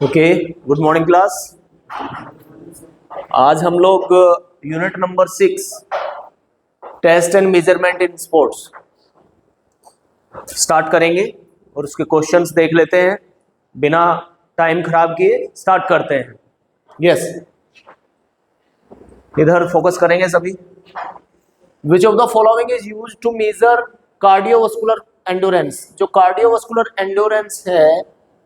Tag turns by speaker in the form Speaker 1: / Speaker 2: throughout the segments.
Speaker 1: Okay, good morning class. आज हम लोग unit number 6 test and measurement in sports start करेंगे और उसके क्वेश्चंस देख लेते हैं। बिना टाइम खराब किए स्टार्ट करते हैं। यस, इधर फोकस करेंगे सभी। Which of the following is used to measure cardiovascular endurance. जो कार्डियोवास्कुलर एंडोरेंस है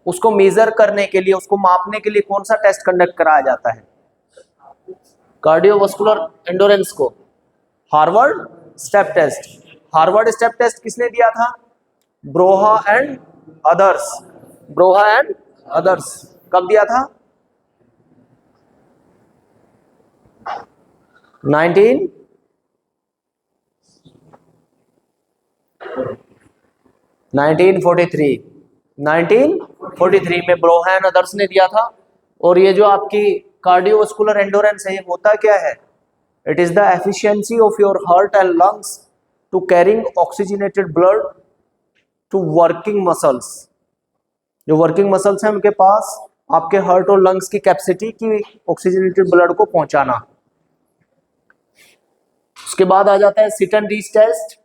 Speaker 1: उसको मेजर करने के लिए, उसको मापने के लिए कौन सा टेस्ट कंडक्ट कराया जाता है? कार्डियोवास्कुलर एंडोरेंस को Harvard step test. Harvard step test किसने दिया था? Brouha and others. Brouha and others कब दिया था? 1943 में ब्रोहा एंड अदर्स ने दिया था। और ये जो आपकी कार्डियोवास्कुलर एंडोरेंस है, ये होता क्या है? It is the efficiency of your heart and lungs to carrying oxygenated blood to working muscles. जो वर्किंग मसल्स हैं उनके पास आपके हार्ट और लंग्स की कैपेसिटी की ऑक्सीजनेटेड ब्लड को पहुंचाना। उसके बाद आ जाता है sit and reach test.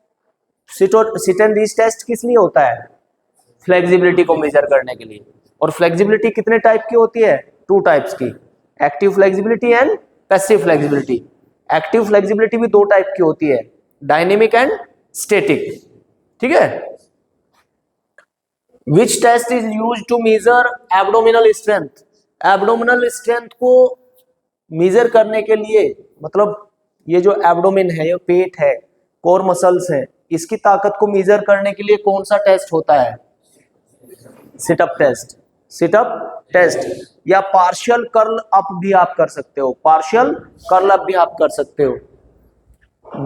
Speaker 1: Sit and reach test किस लिए होता है? फ्लेक्सिबिलिटी को मेजर करने के लिए। और फ्लेक्सिबिलिटी कितने टाइप की होती है? 2 टाइप्स की, active flexibility and passive flexibility. Active flexibility भी 2 टाइप की होती है, डायनेमिक एंड स्टैटिक। ठीक है। Which test is used to measure abdominal strength. Abdominal strength को मेजर करने के लिए, मतलब ये जो एब्डोमिन है, ये पेट है, कोर मसल्स है, इसकी ताकत को मेजर करने के लिए कौन सा टेस्ट होता है? Sit up test. सिटअप टेस्ट या पार्शियल कर्ल अप भी आप कर सकते हो। पार्शियल कर्ल अप भी आप कर सकते हो।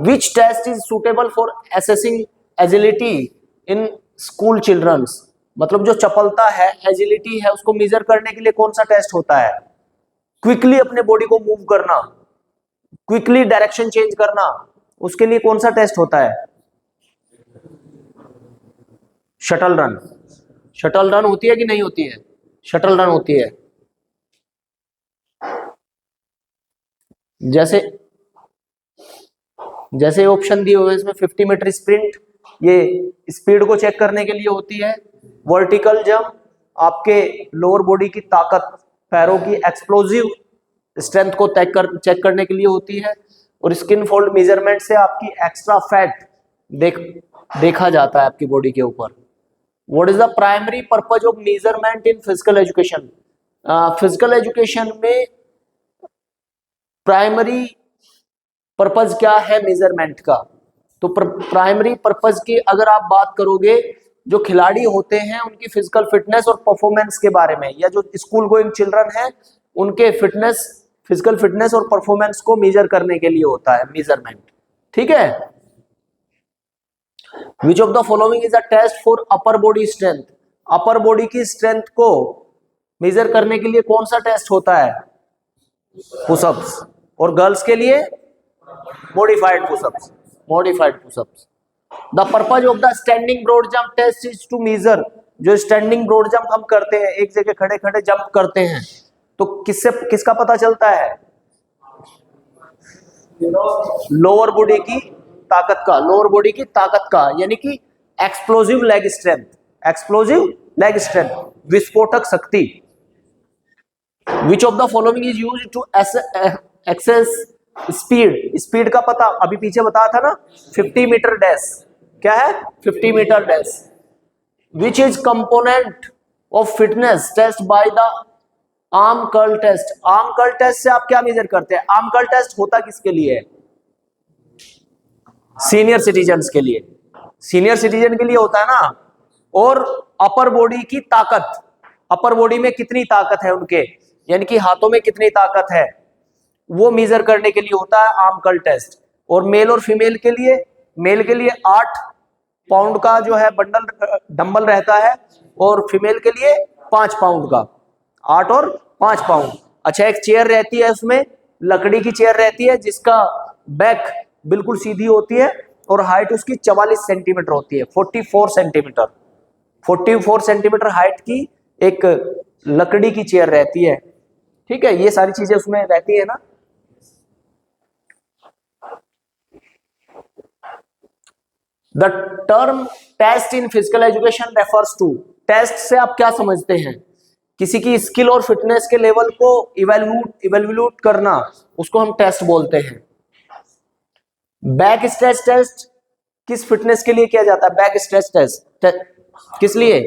Speaker 1: Which test is suitable for assessing agility in school childrens. मतलब जो चपलता है, एजिलिटी है, उसको मेजर करने के लिए कौन सा टेस्ट होता है? क्विकली अपने बॉडी को मूव करना, क्विकली डायरेक्शन चेंज करना, उसके लिए कौन सा टेस्ट होता है? Shuttle run. शटल रन होती है कि नहीं होती है? शटल रन होती है। जैसे ऑप्शन दिए हुए इसमें 50 मीटर स्प्रिंट, ये स्पीड को चेक करने के लिए होती है। वर्टिकल जंप आपके लोअर बॉडी की ताकत, पैरों की एक्सप्लोजिव स्ट्रेंथ को चेक करने के लिए होती है। और स्किन फोल्ड मेजरमेंट से आपकी एक्स्ट्रा फैट देखा जाता है आपकी बॉडी के ऊपर। What is the primary purpose of measurement in physical education. Physical education में प्राइमरी पर्पज क्या है मेजरमेंट का? तो प्राइमरी पर्पज की अगर आप बात करोगे, जो खिलाड़ी होते हैं उनकी फिजिकल फिटनेस और परफॉर्मेंस के बारे में, या जो स्कूल गोइंग चिल्ड्रन है उनके फिजिकल फिटनेस और परफॉर्मेंस को मेजर करने के लिए होता है मेजरमेंट। ठीक है। Which of the following is a test for upper body strength. Upper body की स्ट्रेंथ को मेजर करने के लिए कौन सा टेस्ट होता है? पुशअप्स। और गर्ल्स के लिए modified pushups. Modified pushups. The purpose of the standing broad jump test is to measure. जो स्टैंडिंग ब्रॉड जंप हम करते हैं, एक जगह खड़े खड़े जंप करते हैं, तो किसका पता चलता है? लोअर बॉडी की ताकत का। लोअर बॉडी की ताकत का यानी कि explosive leg strength. Explosive leg strength, विस्फोटक शक्ति। Which of the following is used to assess speed. Speed का पता अभी पीछे बताया था ना, 50 मीटर डैश। क्या है? 50 metre dash. Which is component of fitness test by the arm curl test. Arm curl test से आप क्या मेजर करते हैं? आर्म कर्ल टेस्ट होता किसके लिए है? सीनियर सिटीजन्स के लिए। सीनियर सिटीजन के लिए होता है ना। और अपर बॉडी की ताकत, अपर बॉडी में कितनी ताकत है उनके, यानी कि हाथों में कितनी ताकत है, वो मेजर करने के लिए होता है आर्म कर्ल टेस्ट। और मेल और फीमेल के लिए, मेल के लिए 8 पाउंड का जो है डंबल रहता है, और फीमेल के लिए 5 पाउंड का। 8 और 5 पाउंड। अच्छा, एक चेयर रहती है, उसमें लकड़ी की चेयर रहती है जिसका बैक बिल्कुल सीधी होती है और हाइट उसकी 44 सेंटीमीटर होती है। 44 सेंटीमीटर हाइट की एक लकड़ी की चेयर रहती है, ठीक है, ये सारी चीजें उसमें रहती है ना। The term test in physical education refers to, test से आप क्या समझते हैं? किसी की स्किल और फिटनेस के लेवल को इवेल्यूट करना, उसको हम टेस्ट बोलते हैं। बैक स्ट्रेच टेस्ट किस फिटनेस के लिए किया जाता है? बैक स्ट्रेच टेस्ट किस लिए?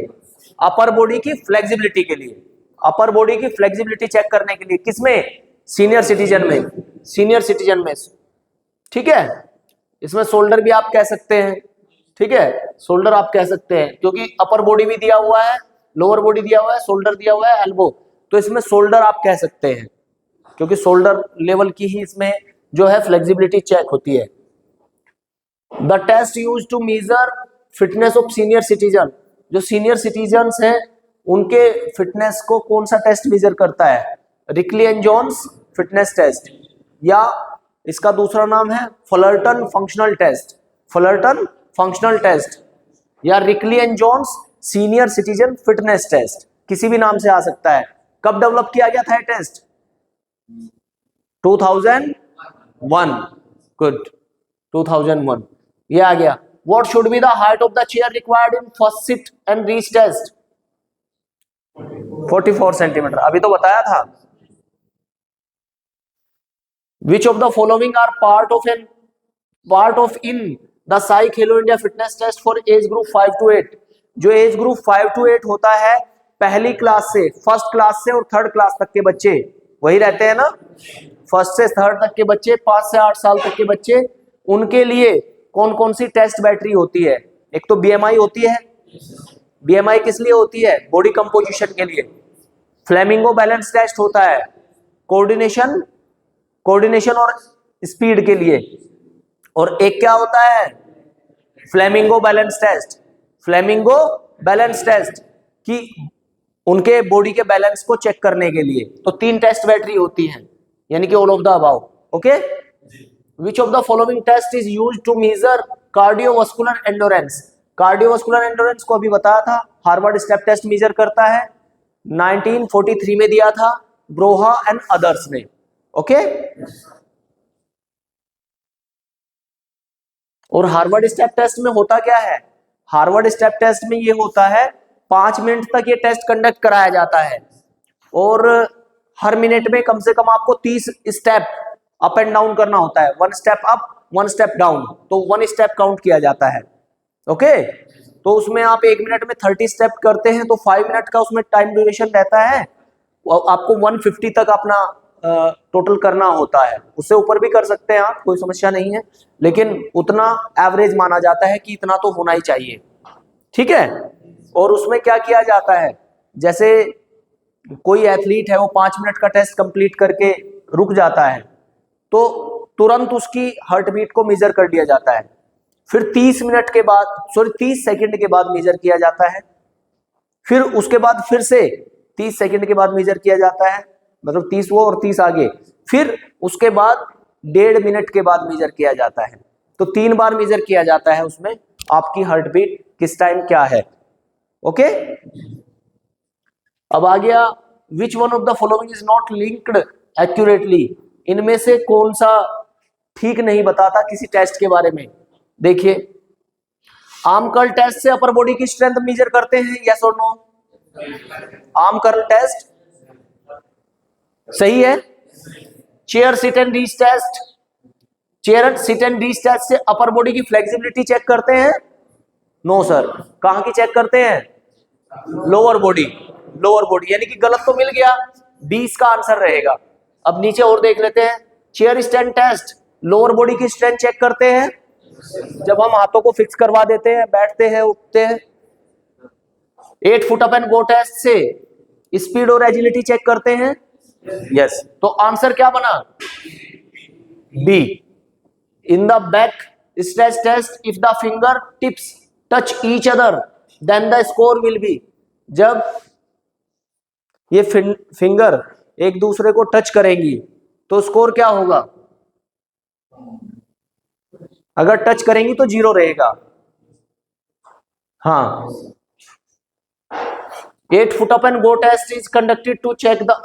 Speaker 1: अपर बॉडी की फ्लेक्सिबिलिटी के लिए, अपर बॉडी की फ्लेक्सिबिलिटी चेक करने के लिए। किसमें? सीनियर सिटीजन में, सीनियर सिटीजन में, ठीक है। इसमें शोल्डर भी आप कह सकते हैं, ठीक है, शोल्डर आप कह सकते हैं, क्योंकि अपर बॉडी भी दिया हुआ है, लोअर बॉडी दिया हुआ है, शोल्डर दिया हुआ है, एल्बो, तो इसमें शोल्डर आप कह सकते हैं, क्योंकि शोल्डर लेवल की ही इसमें जो है फ्लेक्सिबिलिटी चेक होती है। The test use to measure fitness of senior citizen, जो सीनियर सिटीजन्स हैं उनके फिटनेस को कौन सा टेस्ट मेजर करता है? Rikli and Jones fitness test, या इसका दूसरा नाम है Fullerton functional test, Fullerton functional test, या Rikli and Jones senior citizen fitness test, किसी भी नाम से आ सकता है। कब डेवलप किया गया था ये टेस्ट? 2001, गुड, 2001, ये आ गया। What should be the height of the chair required in first sit and reach test? 44 centimetre, अभी तो बताया था। Which of the following are part of in the SAI Khelo India fitness test for age group 5 to 8? जो as group 5 to 8 होता है, पहली class से, first class से और थर्ड क्लास तक के बच्चे वही रहते हैं ना, फर्स्ट से थर्ड तक के बच्चे, 5 से 8 साल तक के बच्चे, उनके लिए कौन कौन सी टेस्ट बैटरी होती है? एक तो बीएमआई होती है, बीएमआई किस लिए होती है? बॉडी कंपोजिशन के लिए। फ्लेमिंगो बैलेंस टेस्ट होता है कोऑर्डिनेशन और स्पीड के लिए। और एक क्या होता है? Flamingo balance test, flamingo balance test कि उनके बॉडी के बैलेंस को चेक करने के लिए। तो 3 टेस्ट बैटरी होती हैं, यानी कि all of the above, okay. Which of the following test is used to measure cardiovascular endurance? Cardiovascular endurance को अभी बताया था, हार्वर्ड स्टेप टेस्ट मेजर करता है, 1943 में दिया था ब्रोहा एंड अदर्स ने, ओके। और हार्वर्ड स्टेप टेस्ट में होता क्या है? हार्वर्ड स्टेप टेस्ट में ये होता है 5 मिनट तक ये टेस्ट कंडक्ट कराया जाता है, और हर मिनट में कम से कम आपको 30 स्टेप अप एंड डाउन करना होता है, 1 स्टेप अप 1 स्टेप डाउन, तो 1 स्टेप काउंट किया जाता है, ओके। तो उसमें आप 1 मिनट में 30 स्टेप करते हैं, तो 5 मिनट का उसमें टाइम ड्यूरेशन रहता है, आपको 150 तक अपना टोटल करना होता है। उससे ऊपर भी कर सकते हैं आप, कोई समस्या नहीं है, लेकिन उतना एवरेज माना जाता है कि इतना तो होना ही चाहिए, ठीक है। और उसमें क्या किया जाता है, जैसे कोई एथलीट है, वो 5 मिनट का टेस्ट कंप्लीट करके रुक जाता है, तो तुरंत उसकी हार्ट बीट को मेजर कर लिया जाता है, फिर 30 मिनट के बाद, 30 सेकंड के बाद मेजर किया जाता है, फिर उसके बाद फिर से 30 सेकंड के बाद मेजर किया जाता है, मतलब 30 वो और 30 आगे, फिर उसके बाद 1.5 मिनट के बाद मेजर किया जाता है। तो 3 बार मेजर किया जाता है उसमें आपकी हार्ट बीट किस टाइम क्या है, ओके। अब आ गया which one of the following is not linked accurately, इनमें से कौन सा ठीक नहीं बताता किसी टेस्ट के बारे में। देखिए, आर्म कर्ल टेस्ट से अपर बॉडी की स्ट्रेंथ मेजर करते हैं, यस और नो? आर्म कर्ल टेस्ट सही है। Chair sit and reach test, chair sit and reach test से अपर बॉडी की फ्लेक्सिबिलिटी चेक करते हैं, नो सर। कहां की चेक करते हैं? लोअर बॉडी, लोअर बॉडी, यानी कि गलत तो मिल गया, 20 का आंसर रहेगा। अब नीचे और देख लेते हैं, chair stand test, lower body की स्ट्रेंथ चेक करते हैं, जब हम हाथों को फिक्स करवा देते हैं, बैठते हैं, उठते हैं। 8 foot up and go test से स्पीड और एजिलिटी चेक करते हैं, यस। तो आंसर क्या बना? B. In the back stretch test if the finger tips touch each other then the score will be, जब ये फिंगर एक दूसरे को टच करेंगी तो स्कोर क्या होगा? अगर टच करेंगी तो 0 रहेगा, हाँ। 8 foot up and go test is conducted to check the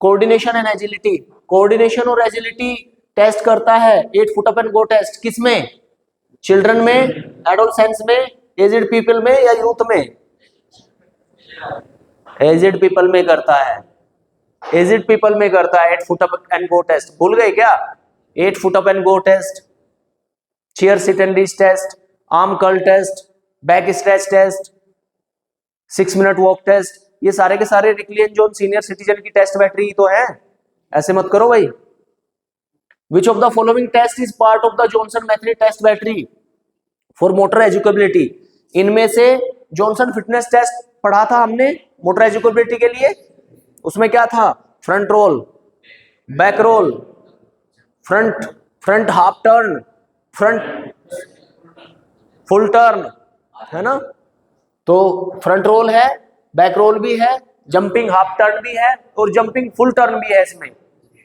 Speaker 1: coordination and agility. Coordination और एजिलिटी टेस्ट करता है 8 foot up and go test. किसमें? चिल्ड्रन में, एडोलसेंस में, एजेड पीपल में या यूथ में? एजेड पीपल में करता है. एजेड पीपल में करता है 8 foot up and go test. भूल गए क्या? 8 foot up and go test, chair sit and reach test, arm curl test, back stretch test, 6 minute walk test, ये सारे के सारे रिक्लियन जोन सीनियर सिटीजन की टेस्ट बैटरी ही तो है. ऐसे मत करो भाई. Which of the following test is part of the Johnson Metheny test battery for motor educability? इनमें से जॉनसन फिटनेस टेस्ट पढ़ा था हमने मोटर एजुकेबिलिटी के लिए. उसमें क्या था? Front roll, back roll, front half turn, front full turn, है ना? तो फ्रंट रोल है, बैक रोल भी है, जंपिंग हाफ टर्न भी है और जंपिंग फुल टर्न भी है इसमें.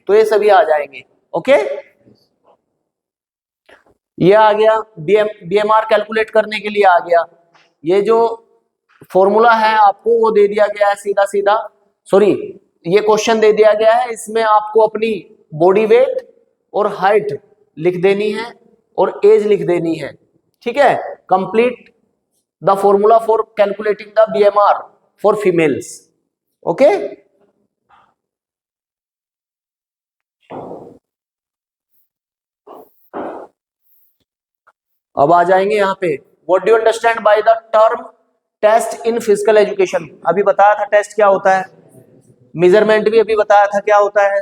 Speaker 1: तो ये सभी आ जाएंगे. ओके, ये आ गया. बीएमआर कैलकुलेट करने के लिए आ गया. ये जो फॉर्मूला है आपको वो दे दिया गया है सीधा सीधा. सॉरी, ये क्वेश्चन दे दिया गया है. इसमें आपको अपनी बॉडी वेट और हाइट लिख देनी है और एज लिख देनी है. ठीक है? Complete the formula for calculating the BMR for females. Okay, अब आ जाएंगे यहाँ पे. What do you understand by the term test in physical education? अभी बताया था टेस्ट क्या होता है. मेजरमेंट भी अभी बताया था क्या होता है.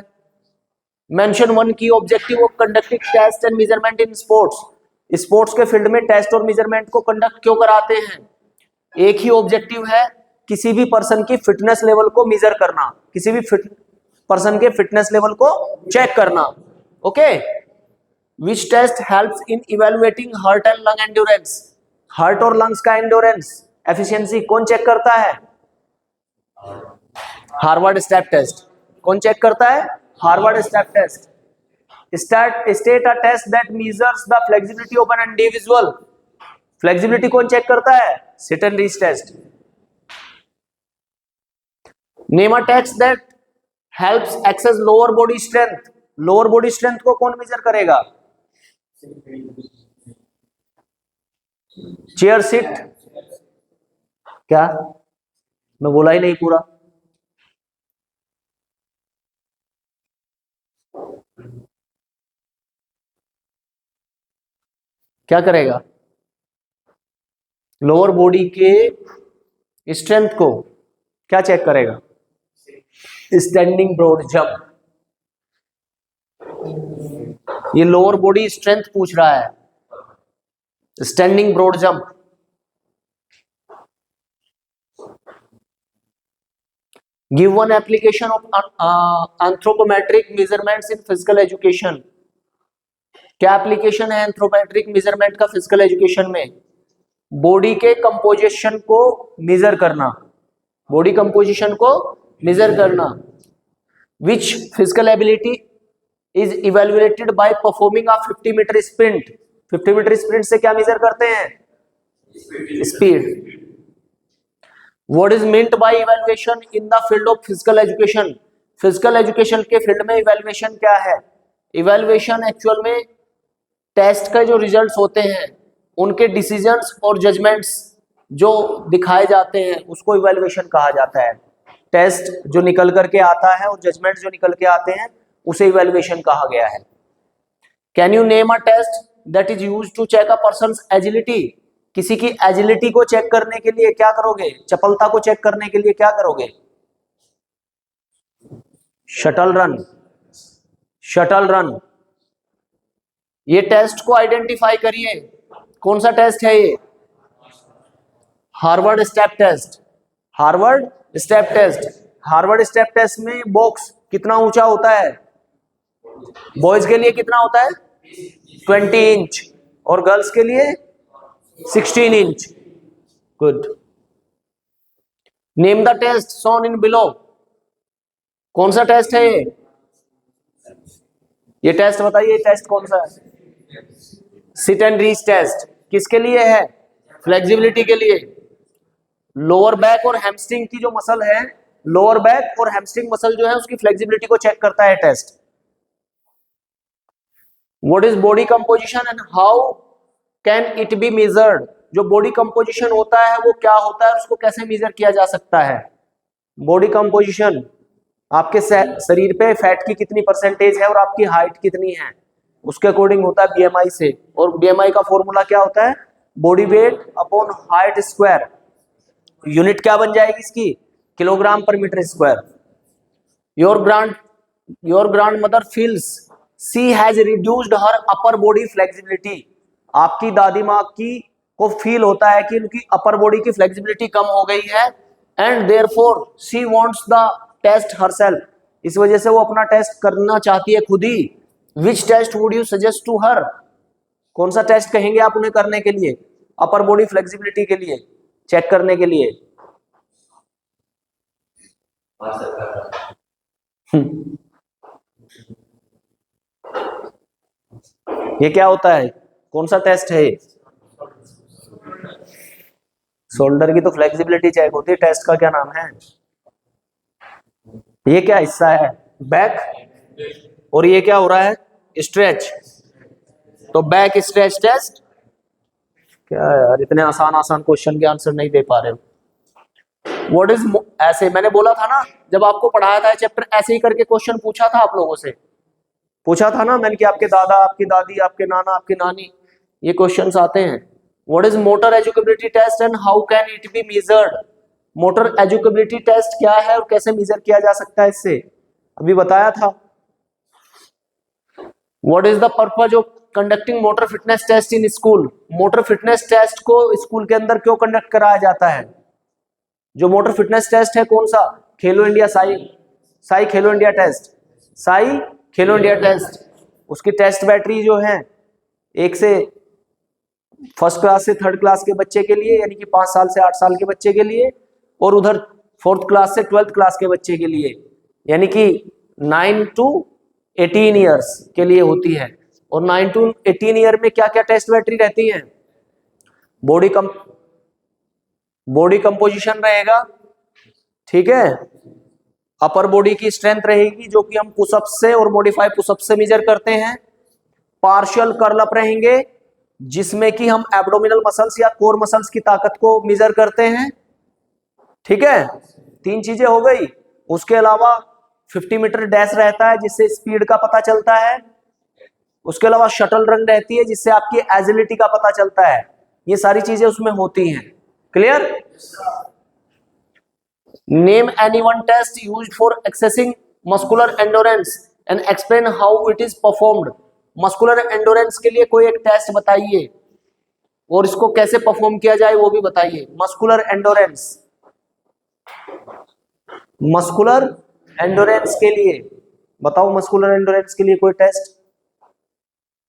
Speaker 1: मेंशन वन की objective of conducting test and measurement in sports. Sports के फील्ड में टेस्ट और मेजरमेंट को कंडक्ट क्यों कराते हैं? एक ही ऑब्जेक्टिव है, किसी भी पर्सन की फिटनेस लेवल को मेजर करना, किसी भी पर्सन के फिटनेस लेवल को चेक करना. Okay, which test helps in evaluating heart and lung endurance? Heart और लंग्स का एंड्योरेंस एफिशिएंसी कौन चेक करता है? Harvard step test. कौन चेक करता है? Harvard step test. State a test that measures the flexibility of an individual. Flexibility कौन check करता है? Sit and reach test. Name a test that helps assess lower body strength. Lower body strength को कौन measure करेगा? Chair sit. क्या मैं बोला ही नहीं पूरा? क्या करेगा? लोअर बॉडी के स्ट्रेंथ को क्या चेक करेगा? Standing broad jump. ये लोअर बॉडी स्ट्रेंथ पूछ रहा है. Standing broad jump. Give one application of anthropometric measurements in physical education. क्या एप्लीकेशन है एंथ्रोपोमेट्रिक मेजरमेंट का फिजिकल एजुकेशन में? बॉडी के कंपोजिशन को मेजर करना. बॉडी कंपोजिशन को मेजर करना. Which physical ability is evaluated by performing a 50 metre sprint. 50 metre sprint से क्या मेजर करते हैं? Speed. What is meant bye evaluation in the field of physical education? Physical education के field में evaluation क्या है? इवैल्यूएशन एक्चुअल में test का जो रिजल्ट्स होते हैं उनके डिसीजंस और जजमेंट्स जो दिखाए जाते हैं उसको इवैल्यूएशन कहा जाता है. टेस्ट जो निकल करके आता है और जजमेंट जो निकल के आते हैं उसे इवैल्यूएशन कहा गया है. Can you name a test that is used to check a person's agility? किसी की एजिलिटी को चेक करने के लिए क्या करोगे? चपलता को चेक करने के लिए क्या करोगे? Shuttle run. Shuttle run. ये टेस्ट को आइडेंटिफाई करिए. कौन सा टेस्ट है ये? Harvard step test. Harvard step test. Harvard step test में बॉक्स कितना ऊंचा होता है? बॉयज के लिए कितना होता है? 20 इंच और गर्ल्स के लिए 16 inch. Good. Name the test shown in below. कौन सा टेस्ट है ये? ये टेस्ट बताइए, टेस्ट कौन सा है? Sit and reach test. किसके लिए है? फ्लेक्सिबिलिटी के लिए. लोअर बैक और हैमस्ट्रिंग की जो मसल है, लोअर बैक और हैमस्ट्रिंग मसल जो है उसकी फ्लेक्सिबिलिटी को चेक करता है test. What is body composition and how can it be measured? जो बॉडी कंपोजिशन होता है वो क्या होता है, उसको कैसे मेजर किया जा सकता है? बॉडी कंपोजिशन, आपके शरीर पे फैट की कितनी परसेंटेज है और आपकी हाइट कितनी है, उसके अकॉर्डिंग होता है बीएमआई से। और बीएमआई का फॉर्मूला क्या होता है? Body weight upon height square. Unit क्या बन जाएगी इसकी? किलोग्राम पर metre square. Your grandmother feels she has reduced her upper body flexibility. आपकी दादी माँ की को फील होता है कि उनकी अपर बॉडी की फ्लेक्सिबिलिटी कम हो गई है, and therefore she wants the test herself. इस वजह से वो अपना टेस्ट करना चाहती है खुद ही। Which test would you suggest to her? कौन सा टेस्ट कहेंगे आप उन्हें करने के लिए? अपर बॉडी फ्लेक्सिबिलिटी के लिए चेक करने के लिए। ये क्या होता है? कौन सा टेस्ट है ये? शोल्डर की तो फ्लेक्सिबिलिटी चेक होती है, टेस्ट का क्या नाम है? ये क्या हिस्सा है? बैक। और ये क्या हो रहा है? स्ट्रेच। तो बैक स्ट्रेच टेस्ट। क्या यार, इतने आसान आसान क्वेश्चन के आंसर नहीं दे पा रहे हो। व्हाट इज, ऐसे मैंने बोला था ना, जब आपको पढ़ाया था चैप्टर, ऐसे ही करके क्वेश्चन पूछा था आप लोगों से, पूछा था ना मैंने कि आपके दादा, आपकी दादी, आपके नाना, आपकी नानी, ये क्वेश्चंस आते हैं। What is motor educability test and how can it be measured? Motor educability test क्या है और कैसे मेजर किया जा सकता है इससे? अभी बताया था। What is the purpose of conducting motor fitness test in school? Motor fitness test को स्कूल के अंदर क्यों कंडक्ट कराया जाता है? जो मोटर फिटनेस टेस्ट है कौन सा? खेलो India Sai Khelo India test, Sai Khelo India test. उसकी टेस्ट बैटरी जो है, एक से फर्स्ट क्लास से थर्ड क्लास के बच्चे के लिए, यानी कि 5 साल से 8 साल के बच्चे के लिए, और उधर 4th क्लास से 12th क्लास के बच्चे के लिए, यानी कि 9 to 18 ईयर्स के लिए होती है। और 9 to 18 ईयर में क्या क्या टेस्ट बैटरी रहती है? बॉडी कंपोजिशन रहेगा, ठीक है, अपर बॉडी की स्ट्रेंथ रहेगी जो कि हम पुशअप से और मॉडिफाई पुशअप से मेजर करते हैं। पार्शियल कर्ल अप रहेंगे जिसमें कि हम एब्डोमिनल मसल्स या कोर मसल्स की ताकत को मेजर करते हैं, ठीक है। 3 चीजें हो गई। उसके अलावा 50 मीटर डैश रहता है जिससे स्पीड का पता चलता है। उसके अलावा शटल रन रहती है जिससे आपकी एजिलिटी का पता चलता है। ये सारी चीजें उसमें होती हैं। Clear? Name any one test used for assessing muscular endurance and explain how it is performed. Muscular endurance के लिए कोई एक टेस्ट बताइए और इसको कैसे परफॉर्म किया जाए वो भी बताइए। मस्कुलर एंडोरेंस, मस्कुलर एंडोरेंस के लिए बताओ, मस्कुलर एंडोरेंस के लिए कोई टेस्ट?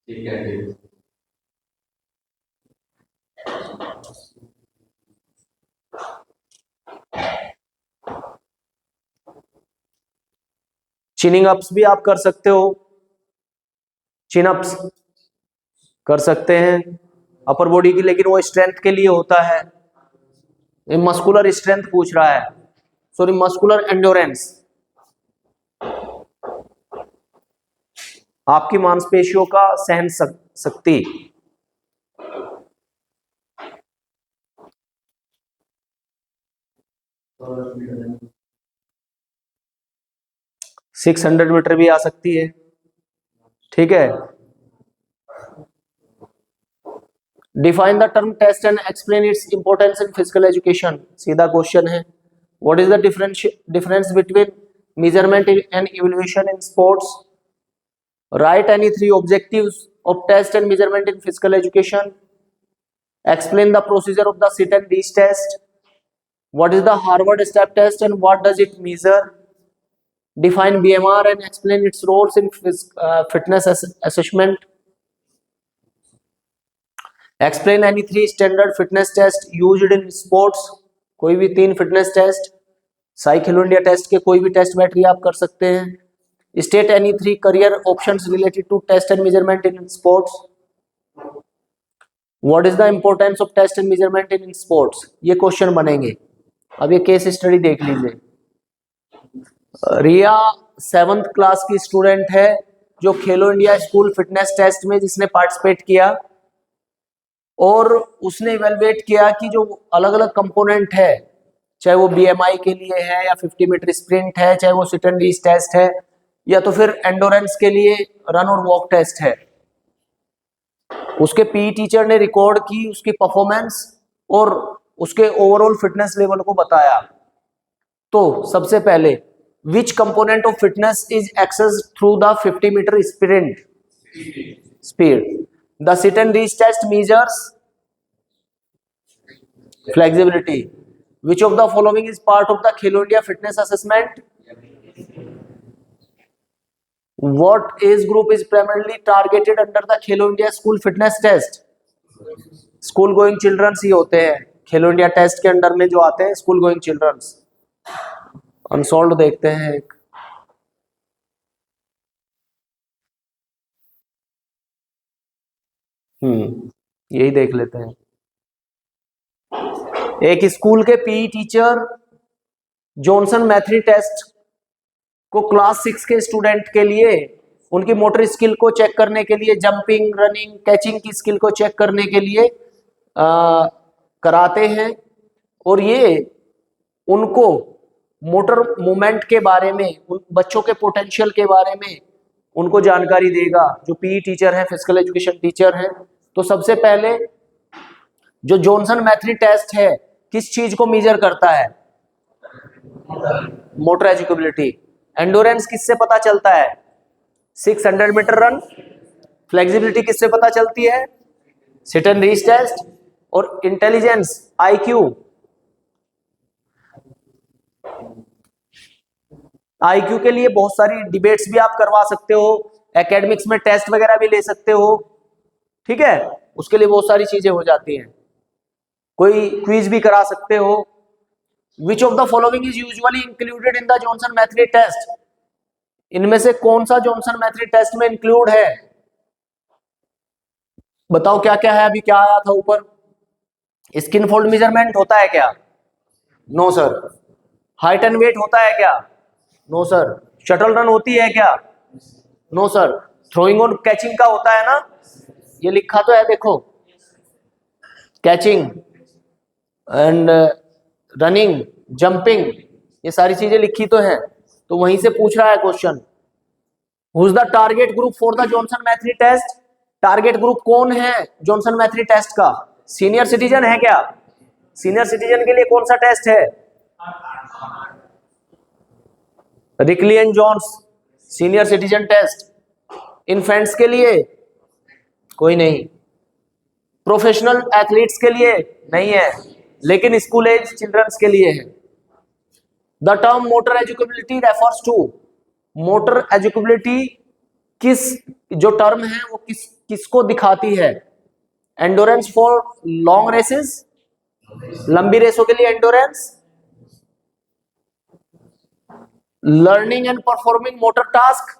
Speaker 1: ठीक है। चिनिंग अप्स भी आप कर सकते हो, चिन अप्स कर सकते हैं अपर बॉडी की, लेकिन वो स्ट्रेंथ के लिए होता है। ये मस्कुलर स्ट्रेंथ पूछ रहा है, सॉरी मस्कुलर एंडोरेंस। आपकी मांसपेशियों का सहन शक्ति। सिक्स 600 मीटर भी आ सकती है, ठीक है। Define the term test and explain its importance in physical education. सीधा क्वेश्चन है। What is the difference between measurement and evaluation in sports? Write any 3 objectives of test and measurement in physical education. Explain the procedure of the sit and reach test. What is the Harvard step test and what does it measure? Define BMR and explain its roles in fitness assessment. Explain any 3 standard fitness tests used in sports. कोई भी 3 fitness test, Sai Khelo India test के कोई भी test battery आप कर सकते हैं। State any 3 career options related to test and measurement in sports. What is the importance of test and measurement in sports? ये क्वेश्चन बनेंगे। अब ये केस स्टडी देख लीजिए। रिया 7th क्लास की स्टूडेंट है जो खेलो इंडिया स्कूल फिटनेस टेस्ट में जिसने पार्टिसिपेट किया, और उसने इवेलुएट किया कि जो अलग अलग कंपोनेंट है, चाहे वो बीएमआई के लिए है या 50 मीटर स्प्रिंट है, चाहे वो सिट एंड रीच टेस्ट है, या तो फिर एंडोरेंस के लिए रन और वॉक टेस्ट है, उसके पीई टीचर ने रिकॉर्ड की उसकी परफॉर्मेंस और उसके ओवरऑल फिटनेस लेवल को बताया। तो सबसे पहले which component of fitness is assessed through the 50 metre sprint speed? The sit and reach test measures flexibility. Which of the following is part of the Khelo India fitness assessment? What age group is primarily targeted under the Khelo India school fitness test? School going childrens ही होते हैं खेलो India test के under में जो आते हैं, school going children's. Unsolved देखते हैं एक। यही देख लेते हैं। एक स्कूल के PE teacher Johnson Metheny test को क्लास 6 के स्टूडेंट के लिए उनकी मोटर स्किल को चेक करने के लिए, जंपिंग, रनिंग, कैचिंग की स्किल को चेक करने के लिए कराते हैं, और ये उनको मोटर मूवमेंट के बारे में, उन बच्चों के पोटेंशियल के बारे में उनको जानकारी देगा जो पीई टीचर है, फिजिकल एजुकेशन टीचर है। तो सबसे पहले जो जॉनसन मैथ्री टेस्ट है किस चीज को मेजर करता है? Motor educability. एंडोरेंस किससे पता चलता है? 600 मीटर रन। फ्लेक्सिबिलिटी किससे पता चलती है? Sit and reach test. और इंटेलिजेंस, आईक्यू, आईक्यू के लिए बहुत सारी डिबेट्स भी आप करवा सकते हो, एकेडमिक्स में टेस्ट वगैरह भी ले सकते हो, ठीक है, उसके लिए बहुत सारी चीजें हो जाती हैं, कोई क्विज भी करा सकते हो। Which of the following is usually included in the Johnson Metheny test? इनमें से कौन सा जॉनसन मैथ्री टेस्ट में इंक्लूड है? बताओ क्या क्या है। अभी क्या आया था ऊपर? स्किन फोल्ड मेजरमेंट होता है क्या? No sir. Height and weight होता है क्या? No sir. शटल रन होती है क्या? No sir. थ्रोइंग और कैचिंग का होता है ना, ये लिखा तो है देखो, कैचिंग एंड रनिंग, जंपिंग, ये सारी चीजें लिखी तो है। तो वहीं से पूछ रहा है question, who is the target group for the Johnson Metheny test? Target group कौन है जॉनसन मैथ्री टेस्ट का? सीनियर सिटीजन है क्या? सीनियर सिटीजन के लिए कौन सा टेस्ट है? Rikli and Jones senior citizen test. Infants के लिए कोई नहीं, प्रोफेशनल एथलीट्स के लिए नहीं है, लेकिन स्कूल एज चिल्ड्रंस के लिए है। The term motor educability refers to, motor educability किस, जो टर्म है वो किसको दिखाती है? एंडोरेंस फॉर लॉन्ग रेसेस, लंबी रेसों के लिए endurance, learning and performing motor task.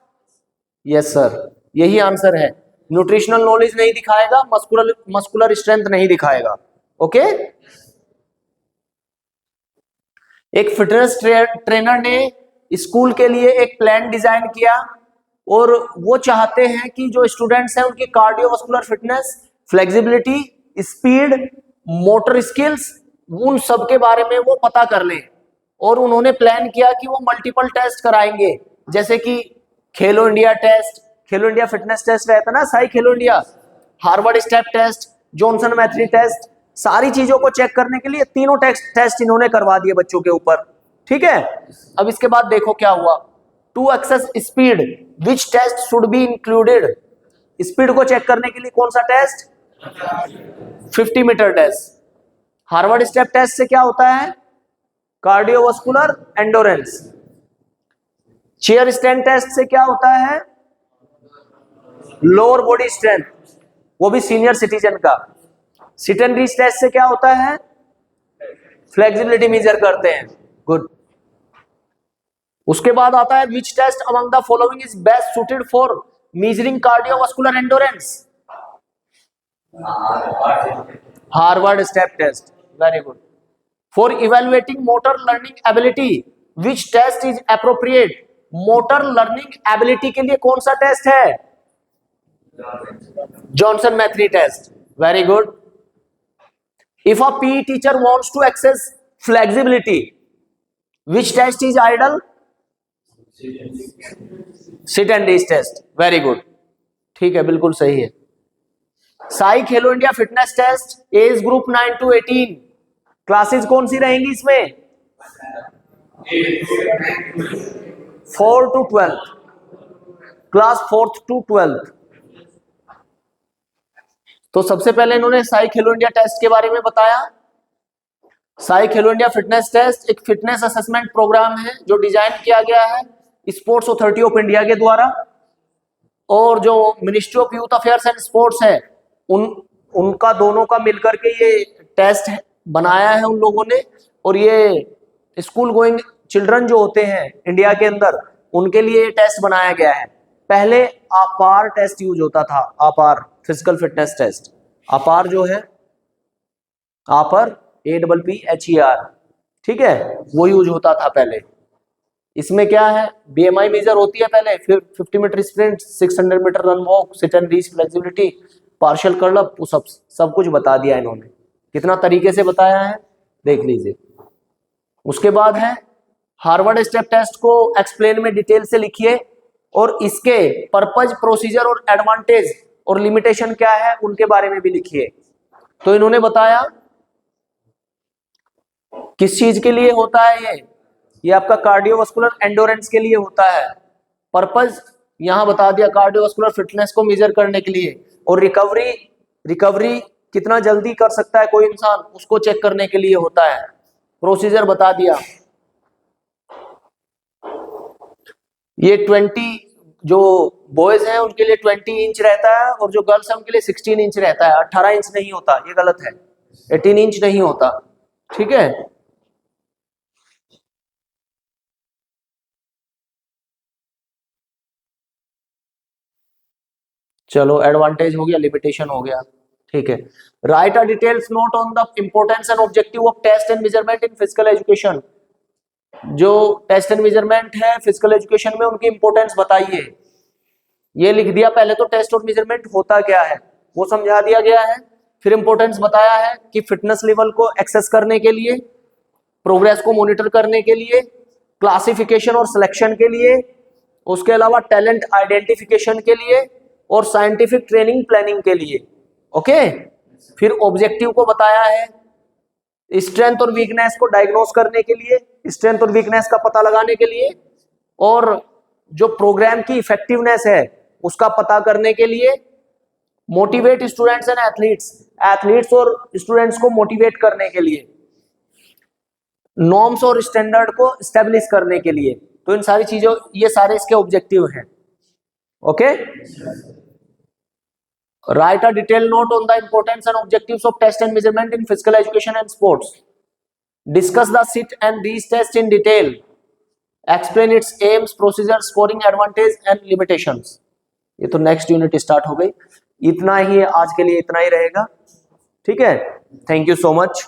Speaker 1: Yes sir, यही आंसर है। न्यूट्रिशनल नॉलेज नहीं दिखाएगा, मस्कुलर स्ट्रेंथ नहीं दिखाएगा। ओके। एक फिटनेस ट्रेनर ने स्कूल के लिए एक प्लान डिजाइन किया और वो चाहते हैं कि जो स्टूडेंट्स हैं उनकी cardiovascular fitness, flexibility, speed, motor skills, उन सब के बारे में वो पता कर लें। और उन्होंने प्लान किया कि वो मल्टीपल टेस्ट कराएंगे, जैसे कि Khelo India test, Khelo India fitness test रहता ना, SAI Khelo India, Harvard step test, Johnson Metheny test, सारी चीजों को चेक करने के लिए तीनों टेस्ट इन्होंने करवा दिए बच्चों के ऊपर, ठीक है। अब इसके बाद देखो क्या हुआ। To assess speed, which test should be included? Speed को चेक करने के लिए कौन सा test? 50 metre test. Harvard step test से क्या होता है? Cardiovascular endurance. Chair stand test से क्या होता है? लोअर बॉडी स्ट्रेंथ, वो भी सीनियर सिटीजन का। सिट एंड रीच टेस्ट से क्या होता है? फ्लेक्सिबिलिटी मेजर करते हैं। गुड। उसके बाद आता है which test among the following is best suited for measuring cardiovascular endurance? Harvard step test. Very good. For evaluating motor learning ability which test is appropriate. Motor learning ability के लिए कौन सा टेस्ट है? Johnson Metheny test. Very good. If a PE teacher wants to access flexibility which test is ideal? Sit and reach test. Very good, ठीक है, बिल्कुल सही है। SAI Khelo India fitness test, age group 9 to 18, classes कौन सी रहेंगी इसमें? 4 to 12, class 4th to 12th। तो सबसे पहले इन्होंने साई खेलो इंडिया टेस्ट के बारे में बताया। Sai Khelo India fitness test एक फिटनेस असेसमेंट प्रोग्राम है जो डिजाइन किया गया है स्पोर्ट्स अथॉरिटी ऑफ इंडिया के द्वारा, और जो ministry of youth affairs and sports है उनका दोनों का मिलकर के ये टेस्ट बनाया है उन लोगों ने। और ये स्कूल गोइंग चिल्ड्रन जो होते हैं इंडिया के अंदर उनके लिए ये टेस्ट बनाया गया है। पहले आपार टेस्ट यूज होता था, आपार फिजिकल फिटनेस टेस्ट। आपार जो है आपर APPHER, ठीक है, वो यूज होता था पहले। इसमें क्या है, BMI मेजर होती है पहले, फिर 50 metre sprint, 600 metre run walk, sit and reach flexibility, partial curl up, pushups, सब कुछ बता दिया इन्होंने। कितना तरीके से बताया है देख लीजिए। उसके बाद है हार्वर्ड स्टेप टेस्ट को एक्सप्लेन में डिटेल से लिखिए और इसके पर्पज, प्रोसीजर और एडवांटेज और लिमिटेशन क्या है उनके बारे में भी लिखिए। तो इन्होंने बताया किस चीज के लिए होता है ये आपका कार्डियोवास्कुलर एंडोरेंस के लिए होता है। पर्पज यहां बता दिया, कार्डियोवास्कुलर फिटनेस को मेजर करने के लिए, और रिकवरी कितना जल्दी कर सकता है कोई इंसान उसको चेक करने के लिए होता है। प्रोसीजर बता दिया। ये 20 जो बॉयज हैं उनके लिए 20 इंच रहता है और जो गर्ल्स हैं उनके लिए 16 इंच रहता है। 18 इंच नहीं होता, ये गलत है। 18 इंच नहीं होता, ठीक है। चलो, एडवांटेज हो गया, लिमिटेशन हो गया, ठीक है। Write a details note on the importance and objective of test and measurement in physical education. जो टेस्ट एंड मेजरमेंट है फिजिकल एजुकेशन में उनकी इंपॉर्टेंस बताइए। ये लिख दिया, पहले तो टेस्ट और मेजरमेंट होता क्या है वो समझा दिया गया है, फिर इंपॉर्टेंस बताया है कि फिटनेस लेवल को एक्सेस करने के लिए, प्रोग्रेस को मॉनिटर करने के लिए, क्लासिफिकेशन और सिलेक्शन के लिए, उसके अलावा टैलेंट आइडेंटिफिकेशन के लिए और साइंटिफिक ट्रेनिंग प्लानिंग के लिए। ओके, फिर ऑब्जेक्टिव को बताया है स्ट्रेंथ और वीकनेस को डायग्नोस करने के लिए, स्ट्रेंथ और वीकनेस का पता लगाने के लिए, और जो प्रोग्राम की इफेक्टिवनेस है उसका पता करने के लिए, मोटिवेट स्टूडेंट्स एंड एथलीट्स और स्टूडेंट्स को मोटिवेट करने के लिए, नॉर्म्स और स्टैंडर्ड को स्टेब्लिश करने के लिए। तो इन सारी चीजों, ये सारे इसके ऑब्जेक्टिव हैं। Okay, write a detailed note on the importance and objectives of test and measurement in physical education and sports. Discuss the sit and reach test in detail. Explain its aims, procedures, scoring advantage and limitations. ये तो next unit start हो गई। इतना ही आज के लिए, इतना ही रहेगा, ठीक है। Thank you so much.